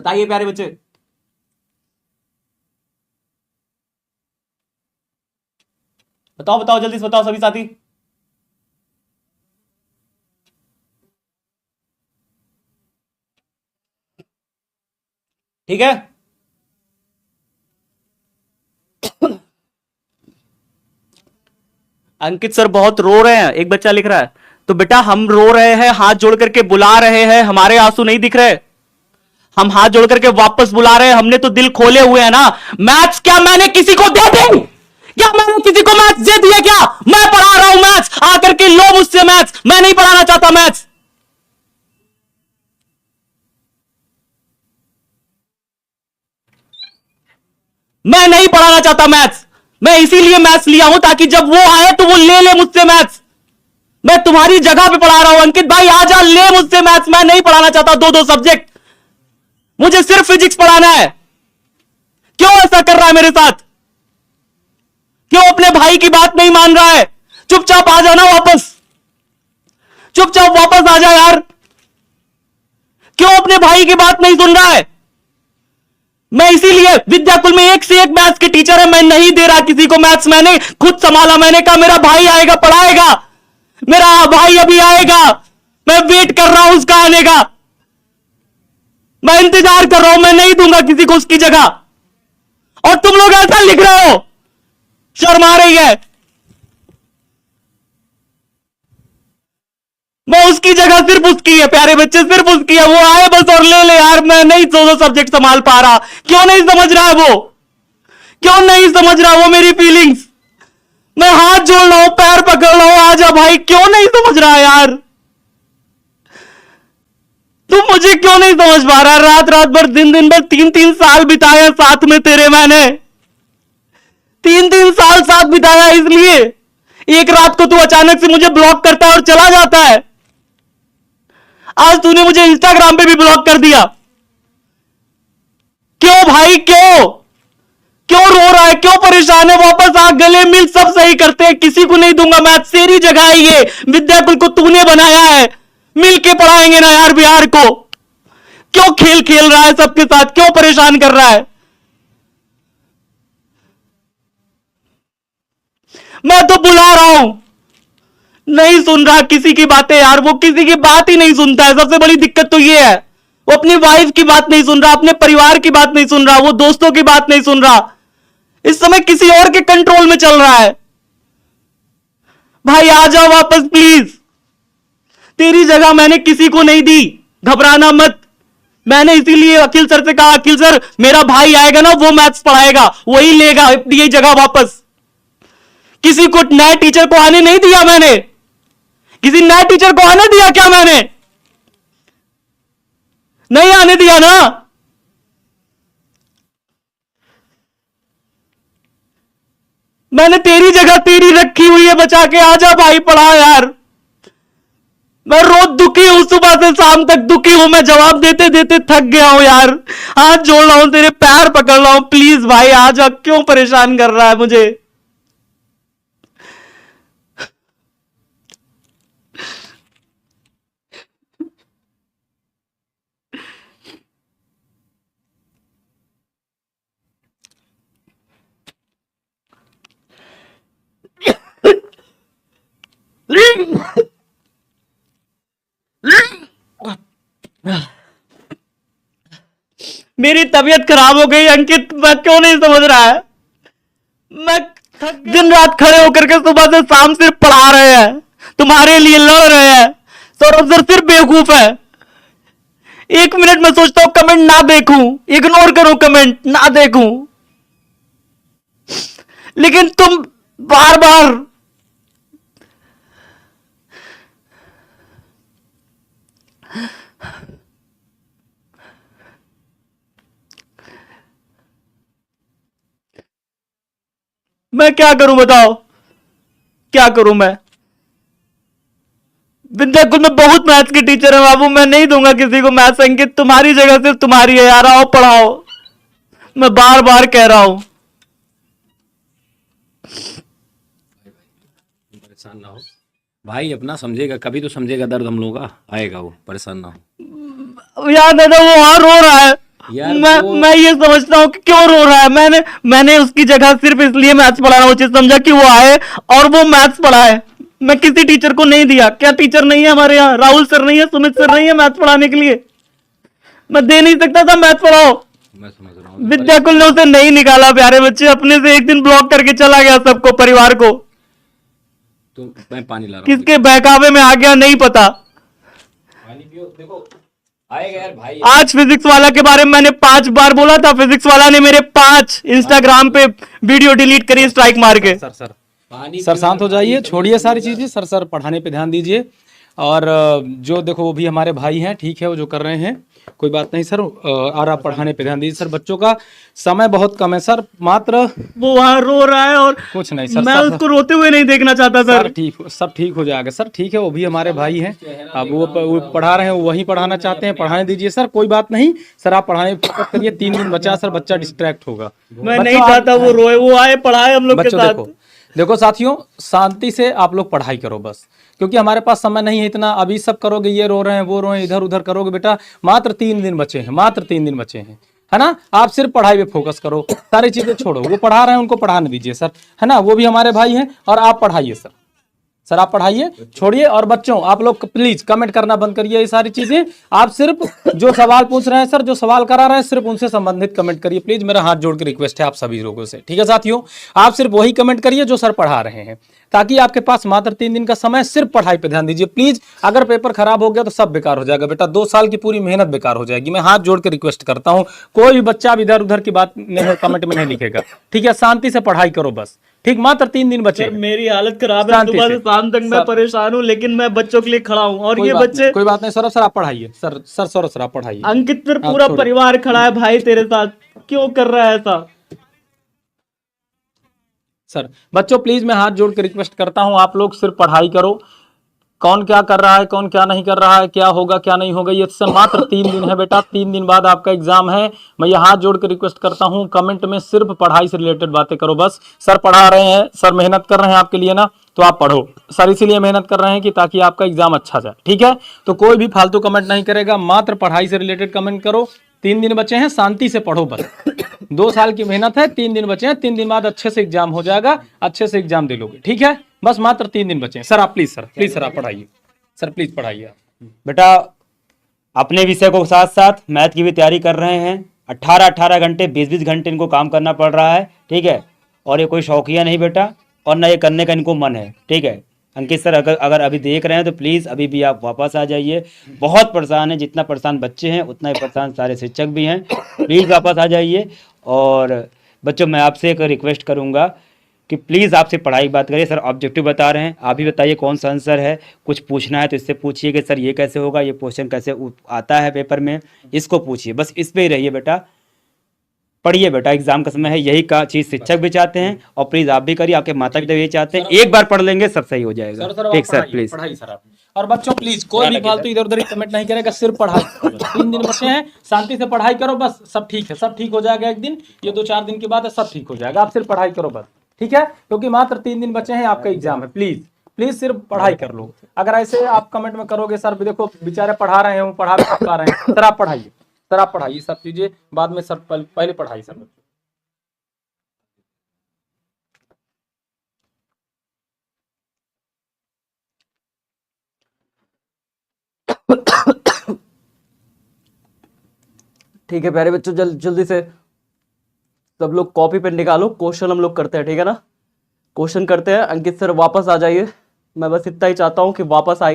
बताइए प्यारे बच्चे। बताओ बताओ जल्दी से बताओ सभी साथी। ठीक है। अंकित सर बहुत रो रहे हैं, एक बच्चा लिख रहा है। तो बेटा हम रो रहे हैं, हाथ जोड़ करके बुला रहे हैं, हमारे आंसू नहीं दिख रहे। हम हाथ जोड़ करके वापस बुला रहे हैं, हमने तो दिल खोले हुए हैं ना। मैथ्स क्या मैंने किसी को दे दी? क्या मैंने किसी को मैथ्स दे दिया क्या? मैं पढ़ा रहा हूं मैथ्स, आकर के लो मुझसे मैथ्स। मैं नहीं पढ़ाना चाहता मैथ्स। मैं नहीं पढ़ाना चाहता मैथ्स। मैं इसीलिए मैथ्स लिया हूं ताकि जब वो आए तो वो ले ले मुझसे मैथ्स। मैं तुम्हारी जगह पे पढ़ा रहा हूं अंकित भाई, आ जा ले मुझसे मैथ्स। मैं नहीं पढ़ाना चाहता दो दो सब्जेक्ट, मुझे सिर्फ फिजिक्स पढ़ाना है। क्यों ऐसा कर रहा है मेरे साथ? क्यों अपने भाई की बात नहीं मान रहा है? चुपचाप आ जाना वापस, चुपचाप वापस आ जा यार। क्यों अपने भाई की बात नहीं सुन रहा है? मैं इसीलिए विद्याकुल में एक से एक मैथ्स के टीचर है, मैं नहीं दे रहा किसी को मैथ्स। मैंने खुद संभाला, मैंने कहा मेरा भाई आएगा पढ़ाएगा, मेरा भाई अभी आएगा, मैं वेट कर रहा हूं उसका आने का, मैं इंतजार कर रहा हूं, मैं नहीं दूंगा किसी को उसकी जगह। और तुम लोग ऐसा लिख रहे हो, शर्म आ रही है। मैं उसकी जगह सिर्फ उसकी है प्यारे बच्चे, सिर्फ उसकी है। वो आए बस और ले ले यार। मैं नहीं दो सब्जेक्ट संभाल पा रहा। क्यों नहीं समझ रहा है वो? क्यों नहीं समझ रहा वो मेरी फीलिंग्स? मैं हाथ जोड़ रहा हूं, पैर पकड़ रहा हूं, आजा भाई। क्यों नहीं समझ रहा यार? तू मुझे क्यों नहीं समझ पा रहा? रात रात भर दिन दिन भर 3-3 साल बिताया साथ में तेरे, मैंने 3-3 साल साथ बिताया। इसलिए एक रात को तू अचानक से मुझे ब्लॉक करता है और चला जाता है। आज तूने मुझे इंस्टाग्राम पे भी ब्लॉक कर दिया। क्यों भाई क्यों? क्यों रो रहा है? क्यों परेशान है? वापस आ, गले मिल, सब सही करते हैं। किसी को नहीं दूंगा मैथ, तेरी जगह है ये। विद्याकुल को तूने बनाया है, मिल के पढ़ाएंगे ना यार बिहार को। क्यों खेल खेल रहा है सबके साथ? क्यों परेशान कर रहा है? मैं तो बुला रहा हूं, नहीं सुन रहा किसी की बातें यार। वो किसी की बात ही नहीं सुनता है, सबसे बड़ी दिक्कत तो ये है। वो अपनी वाइफ की बात नहीं सुन रहा, अपने परिवार की बात नहीं सुन रहा, वो दोस्तों की बात नहीं सुन रहा। इस समय किसी और के कंट्रोल में चल रहा है। भाई आ जाओ वापस प्लीज। तेरी जगह मैंने किसी को नहीं दी, घबराना मत। मैंने इसीलिए अखिल सर से कहा, अखिल सर मेरा भाई आएगा ना, वो मैथ्स पढ़ाएगा, वही लेगा ये जगह वापस। किसी को नए टीचर को आने नहीं दिया मैंने। किसी नए टीचर को आने दिया क्या मैंने? नहीं आने दिया ना। मैंने तेरी जगह तेरी रखी हुई है बचा के। आजा भाई पढ़ा यार। मैं रोज दुखी हूं, सुबह से शाम तक दुखी हूं। मैं जवाब देते देते थक गया हूं यार। हाथ जोड़ रहा हूं, तेरे पैर पकड़ रहा हूं, प्लीज भाई आजा। क्यों परेशान कर रहा है मुझे? मेरी तबीयत खराब हो गई अंकित, मैं क्यों नहीं समझ रहा है? मैं दिन रात खड़े होकर के सुबह से शाम सिर्फ पढ़ा रहे हैं, तुम्हारे लिए लड़ रहे हैं। सौरभ सर सिर्फ बेवकूफ है। एक मिनट में सोचता हूं कमेंट ना देखूं, इग्नोर करूं, कमेंट ना देखूं, लेकिन तुम बार बार। मैं क्या करूं बताओ, क्या करूं मैं? विद्याकुल में बहुत मैथ्स की टीचर है बाबू, मैं नहीं दूंगा किसी को मैथ्स। अंकित तुम्हारी जगह सिर्फ तुम्हारी है यार, आओ पढ़ाओ। मैं बार बार कह रहा हूं। परेशान ना हो भाई, अपना समझेगा, कभी तो समझेगा दर्द हम लोगों का, आएगा वो, परेशान ना हो। यार दादा वो और रो रहा है, यार मैं ये समझता हूँ कि क्यों रो रहा है। मैंने उसकी जगह सिर्फ इसलिए मैथ्स पढ़ाना उचित समझा कि वो आए और वो मैथ्स पढ़ाए। मैं किसी टीचर को नहीं दिया। क्या टीचर नहीं है हमारे यहाँ? राहुल सर नहीं है, सुमित सर नहीं है मैथ्स पढ़ाने के लिए? मैं दे नहीं सकता था मैथ्स पढ़ाओ। मैं समझ रहा हूँ। विद्याकुल ने उसे नहीं निकाला प्यारे बच्चे, अपने से एक दिन ब्लॉक करके चला गया सबको, परिवार को। तो मैं पानी ला रहा हूँ। किसके बहकावे में आ गया नहीं पता। पानी पियो, देखो आएगा यार भाई। आज फिजिक्स वाला के बारे में मैंने 5 बार बोला था, फिजिक्स वाला ने मेरे 5 इंस्टाग्राम पे वीडियो डिलीट करी स्ट्राइक मार के। सर पानी सर शांत हो जाइए, छोड़िए सारी चीज़ें। सर पढ़ाने पे ध्यान दीजिए। और जो देखो वो भी हमारे भाई हैं, ठीक है, वो जो कर रहे हैं कोई बात नहीं सर। और आप पढ़ाने पे ध्यान दीजिए सर। बच्चों का समय बहुत कम है सर, मात्र वो वहां रो रहा है और कुछ नहीं सर। मैं उसको रोते हुए नहीं देखना चाहता सर। सब ठीक हो जाएगा सर, ठीक है। वो भी हमारे भाई हैं। अब वो पढ़ा रहे हैं, वो वही पढ़ाना चाहते हैं, पढ़ाने दीजिए सर, कोई बात नहीं सर। आप पढ़ाने पे फोकस करिए। 3 दिन बचा सर, बच्चा डिस्ट्रैक्ट होगा। मैं नहीं चाहता वो रोए, वो आए पढ़ाए हम लोग के बच्चों साथ। देखो साथियों, शांति से आप लोग पढ़ाई करो बस, क्योंकि हमारे पास समय नहीं है इतना। अभी सब करोगे, ये रो रहे हैं वो रो रहे हैं, इधर उधर करोगे बेटा। मात्र 3 दिन बचे हैं, मात्र 3 दिन बचे हैं, है ना। आप सिर्फ पढ़ाई पे फोकस करो, सारी चीजें छोड़ो। वो पढ़ा रहे हैं, उनको पढ़ाने दीजिए सर, है ना। वो भी हमारे भाई हैं और आप पढ़ाइए सर। सर आप पढ़ाइए, छोड़िए। और बच्चों आप लोग प्लीज कमेंट करना बंद करिए, ये सारी चीजें। आप सिर्फ जो सवाल पूछ रहे हैं सर, जो सवाल करा रहे हैं, सिर्फ उनसे संबंधित कमेंट करिए प्लीज। मेरा हाथ जोड़ के रिक्वेस्ट है आप सभी लोगों से, ठीक है साथियों। आप सिर्फ वही कमेंट करिए जो सर पढ़ा रहे हैं, ताकि आपके पास मात्र 3 दिन का समय, सिर्फ पढ़ाई पे ध्यान दीजिए प्लीज। अगर पेपर खराब हो गया तो सब बेकार हो जाएगा बेटा, 2 साल की पूरी मेहनत बेकार हो जाएगी। मैं हाथ जोड़ के रिक्वेस्ट करता हूं, कोई भी बच्चा अब इधर उधर की बात नहीं कमेंट में नहीं लिखेगा, ठीक है। शांति से पढ़ाई करो बस, ठीक। मात्र 3 दिन बचे। मेरी हालत खराब है, सुबह से शाम तक मैं परेशान हूँ, लेकिन मैं बच्चों के लिए खड़ा हूँ। और ये बच्चे, कोई बात नहीं सौरभ सर, आप पढ़ाइए सर आप पढ़ाइए। अंकित फिर पूरा परिवार खड़ा है भाई तेरे साथ, क्यों कर रहा है ऐसा? सर बच्चों प्लीज मैं हाथ जोड़ के रिक्वेस्ट करता हूं, आप लोग सिर्फ पढ़ाई करो। कौन क्या कर रहा है, कौन क्या नहीं कर रहा है, क्या होगा क्या नहीं होगा, ये सब मात्र 3 दिन है बेटा। 3 दिन बाद आपका एग्जाम है। मैं ये हाथ जोड़ के रिक्वेस्ट करता हूं, कमेंट में सिर्फ पढ़ाई से रिलेटेड बातें करो बस। सर पढ़ा रहे हैं, सर मेहनत कर रहे हैं आपके लिए ना, तो आप पढ़ो सर। इसीलिए मेहनत कर रहे हैं कि ताकि आपका एग्जाम अच्छा जाए, ठीक है। तो कोई भी फालतू कमेंट नहीं करेगा, मात्र पढ़ाई से रिलेटेड कमेंट करो। 3 दिन बचे हैं, शांति से पढ़ो बस। 2 साल की मेहनत है, 3 दिन बचे हैं। 3 दिन बाद अच्छे से एग्जाम हो जाएगा, अच्छे से एग्जाम दे लोगे, ठीक है। बस मात्र 3 दिन बचे हैं। सर आप प्लीज सर आप पढ़ाइए सर, प्लीज पढ़ाइए। बेटा अपने विषय को साथ साथ मैथ की भी तैयारी कर रहे हैं। 18 घंटे 20 घंटे इनको काम करना पड़ रहा है, ठीक है। और ये कोई शौकिया नहीं बेटा, और ना ये करने का इनको मन है, ठीक है। अंकित सर अगर अभी देख रहे हैं तो प्लीज़ अभी भी आप वापस आ जाइए। बहुत परेशान है, जितना परेशान बच्चे हैं उतना ही परेशान सारे शिक्षक भी हैं। प्लीज़ वापस आ जाइए। और बच्चों मैं आपसे एक रिक्वेस्ट करूँगा कि प्लीज़ आपसे पढ़ाई की बात करिए। सर ऑब्जेक्टिव बता रहे हैं, आप भी बताइए कौन सा आंसर है। कुछ पूछना है तो इससे पूछिए कि सर ये कैसे होगा, ये क्वेश्चन कैसे आता है पेपर में, इसको पूछिए। बस इस पे ही रहिए बेटा, पढ़िए बेटा, एग्जाम का समय है। यही का चीज़ शिक्षक भी चाहते हैं और प्लीज़ आप भी करिए, आपके माता पिता यही चाहते हैं। एक बार पढ़ लेंगे सब सही हो जाएगा, ठीक सर प्लीज़। पढ़ाई सर आप। और बच्चों प्लीज कोई भी फालतू इधर उधर कमेंट नहीं करेगा, सिर्फ पढ़ाई। 3 दिन बचे हैं, शांति से पढ़ाई करो बस। सब ठीक है, सब ठीक हो जाएगा एक दिन। ये 2-4 दिन के बाद सब ठीक हो जाएगा। आप सिर्फ पढ़ाई करो बस, ठीक है। क्योंकि मात्र 3 दिन बचे हैं, आपका एग्जाम है। प्लीज सिर्फ पढ़ाई कर लो। अगर ऐसे आप कमेंट में करोगे सर देखो बेचारे पढ़ा रहे हैं, पढ़ा रहे हैं, सर आप पढ़ाइए सब चीजें बाद में सर, पहले पढ़ाई सर। ठीक है प्यारे बच्चों, जल्दी से सब लोग कॉपी पेन निकालो। क्वेश्चन हम लोग करते हैं, ठीक है ना। क्वेश्चन करते हैं। अंकित सर वापस आ जाइए, मैं बस इतना ही चाहता हूँ कि वापस आइए।